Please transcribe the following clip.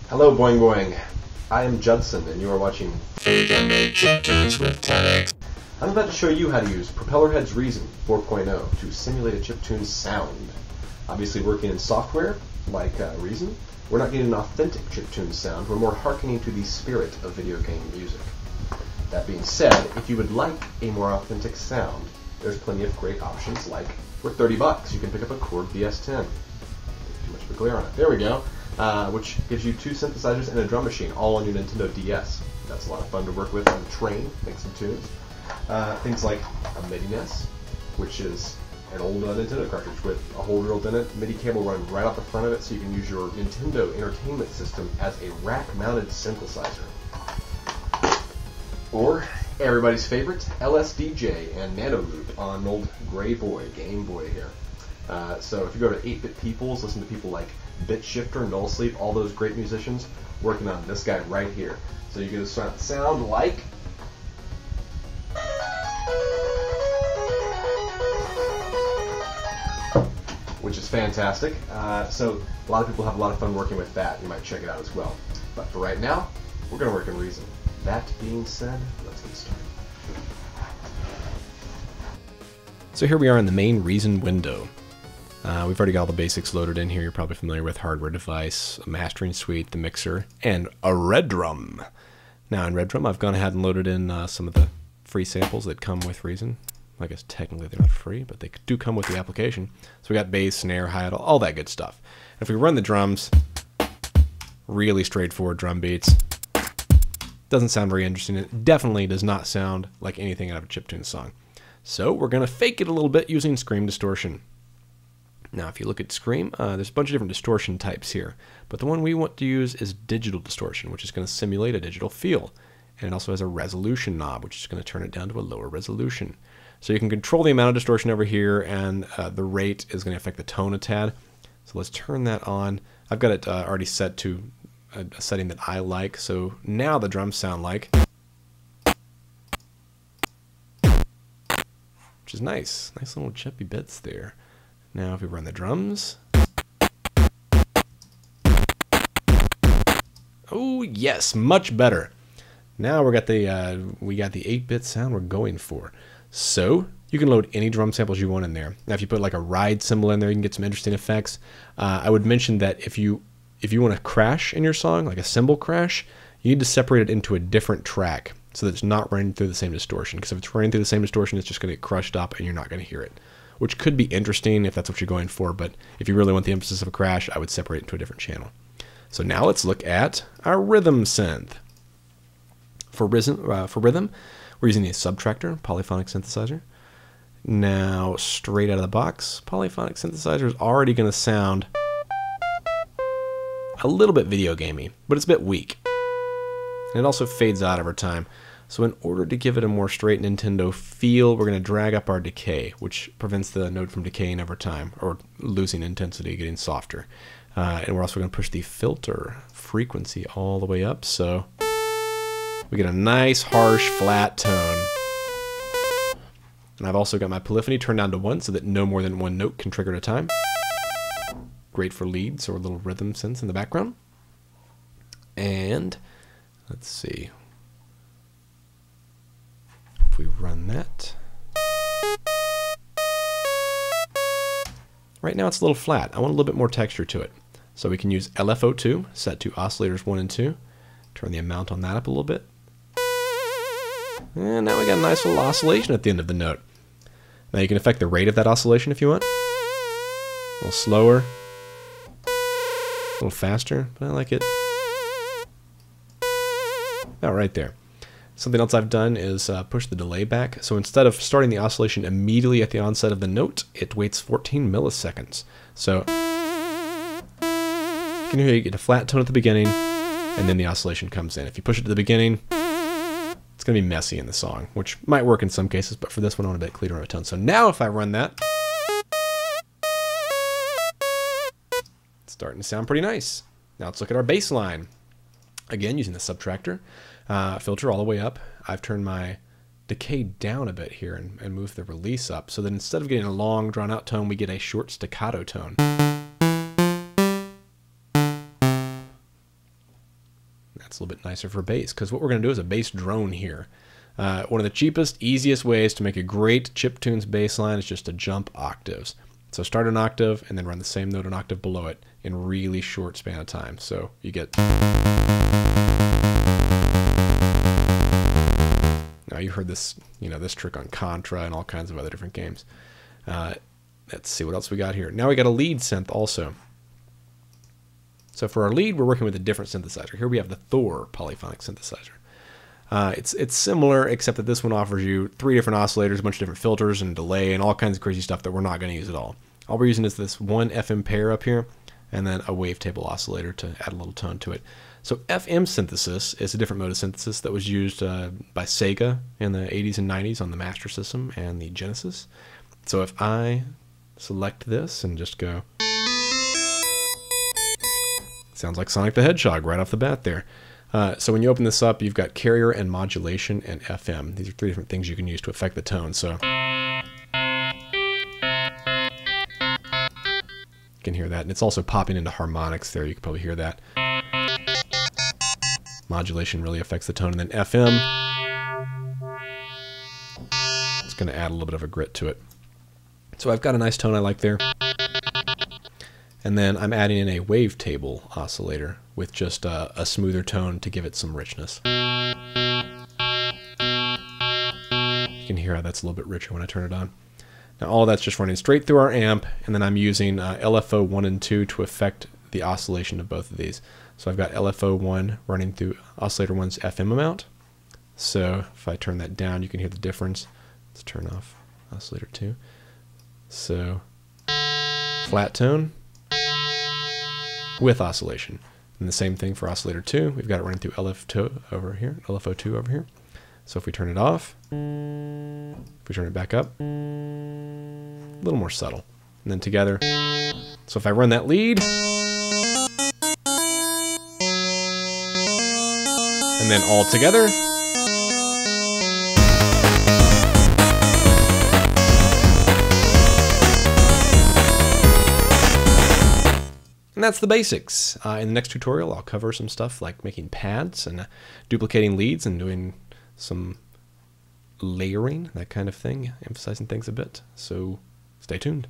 Hello, Boing Boing. I am Judson, and you are watching Chiptunes with Tettix. I'm about to show you how to use Propellerheads Reason 4.0 to simulate a chiptune sound. Obviously, working in software like Reason, we're not getting an authentic chiptune sound. We're more hearkening to the spirit of video game music. That being said, if you would like a more authentic sound, there's plenty of great options. Like for $30, you can pick up a Korg DS10. Too much of a glare on it. There we go. Which gives you 2 synthesizers and a drum machine, all on your Nintendo DS. That's a lot of fun to work with on the train, make some tunes. Things like a MIDI NES, which is an old Nintendo cartridge with a hole drilled in it, MIDI cable running right out the front of it, so you can use your Nintendo Entertainment System as a rack-mounted synthesizer. Or everybody's favorite, LSDJ and Nano Loop on an old Gray Boy, Game Boy here. So if you go to 8-Bit Peoples, listen to people like Bit Shifter, Null Sleep, all those great musicians working on this guy right here. So you get a sound like which is fantastic. So a lot of people have a lot of fun working with that. You might check it out as well. But for right now, we're going to work in Reason. That being said, let's get started. So here we are in the main Reason window. We've already got all the basics loaded in here. You're probably familiar with hardware device, a mastering suite, the mixer, and a red drum. Now in red drum, I've gone ahead and loaded in some of the free samples that come with Reason. I guess technically they're not free, but they do come with the application. So we got bass, snare, hi-hat, all that good stuff. If we run the drums, really straightforward drum beats. Doesn't sound very interesting. It definitely does not sound like anything out of a chiptune song. So we're going to fake it a little bit using Scream Distortion. Now, if you look at Scream, there's a bunch of different distortion types here, but the one we want to use is digital distortion, which is going to simulate a digital feel. And it also has a resolution knob, which is going to turn it down to a lower resolution. So you can control the amount of distortion over here, and the rate is going to affect the tone a tad. So let's turn that on. I've got it already set to a setting that I like, so now the drums sound like, which is nice. Nice little chippy bits there. Now if we run the drums. Oh yes, much better. Now we got the 8-bit sound we're going for. So you can load any drum samples you want in there. Now if you put like a ride cymbal in there, you can get some interesting effects. I would mention that if you want to crash in your song, like a cymbal crash, you need to separate it into a different track so that it's not running through the same distortion. Because if it's running through the same distortion, it's just going to get crushed up and you're not going to hear it. Which could be interesting if that's what you're going for, but if you really want the emphasis of a crash, I would separate it into a different channel. So now let's look at our rhythm synth. For rhythm, we're using the Subtractor Polyphonic synthesizer. Now, straight out of the box, Polyphonic synthesizer is already going to sound a little bit video gamey, but it's a bit weak. And it also fades out over time. So in order to give it a more straight Nintendo feel, we're going to drag up our decay, which prevents the note from decaying over time, or losing intensity, getting softer. And we're also going to push the filter frequency all the way up, so we get a nice, harsh, flat tone. And I've also got my polyphony turned down to 1 so that no more than one note can trigger at a time. Great for leads or little rhythm synths in the background. And let's see. If we run that. Right now it's a little flat. I want a little bit more texture to it. So we can use LFO2, set to oscillators 1 and 2. Turn the amount on that up a little bit. And now we got a nice little oscillation at the end of the note. Now you can affect the rate of that oscillation if you want. A little slower. A little faster, but I like it. About right there. Something else I've done is push the delay back. So instead of starting the oscillation immediately at the onset of the note, it waits 14 milliseconds. So you can hear you get a flat tone at the beginning, and then the oscillation comes in. If you push it to the beginning, it's going to be messy in the song, which might work in some cases, but for this one I want a bit cleaner of a tone. So now if I run that, it's starting to sound pretty nice. Now let's look at our bass line. Again, using the Subtractor filter all the way up. I've turned my decay down a bit here and moved the release up so that instead of getting a long drawn out tone, we get a short staccato tone. That's a little bit nicer for bass, because what we're going to do is a bass drone here. One of the cheapest, easiest ways to make a great chiptunes bass line is just to jump octaves. So start an octave and then run the same note an octave below it in a really short span of time. So you get... Now you've heard this, this trick on Contra and all kinds of other different games. Let's see what else we got here. Now we got a lead synth also. So for our lead, we're working with a different synthesizer. Here we have the Thor Polyphonic synthesizer. It's similar, except that this one offers you 3 different oscillators, a bunch of different filters and delay and all kinds of crazy stuff that we're not going to use at all. All we're using is this one FM pair up here and then a wavetable oscillator to add a little tone to it. So FM synthesis is a different mode of synthesis that was used by Sega in the 80s and 90s on the Master System and the Genesis. So if I select this and just go... Sounds like Sonic the Hedgehog right off the bat there. So when you open this up, you've got carrier and modulation and FM. These are 3 different things you can use to affect the tone. So you can hear that. And it's also popping into harmonics there. You can probably hear that. Modulation really affects the tone. And then FM, it's going to add a little bit of a grit to it. So I've got a nice tone I like there. And then I'm adding in a wavetable oscillator with just a smoother tone to give it some richness. You can hear how that's a little bit richer when I turn it on. Now all that's just running straight through our amp, and then I'm using LFO 1 and 2 to affect the oscillation of both of these. So I've got LFO 1 running through oscillator 1's FM amount. So if I turn that down, you can hear the difference. Let's turn off oscillator 2. So flat tone with oscillation. And the same thing for oscillator 2. We've got it running through LFO2 over here, LFO2 over here. So if we turn it off, if we turn it back up, a little more subtle. And then together. So if I run that lead, and then all together, and that's the basics. In the next tutorial, I'll cover some stuff like making pads and duplicating leads and doing some layering, that kind of thing, emphasizing things a bit. So stay tuned.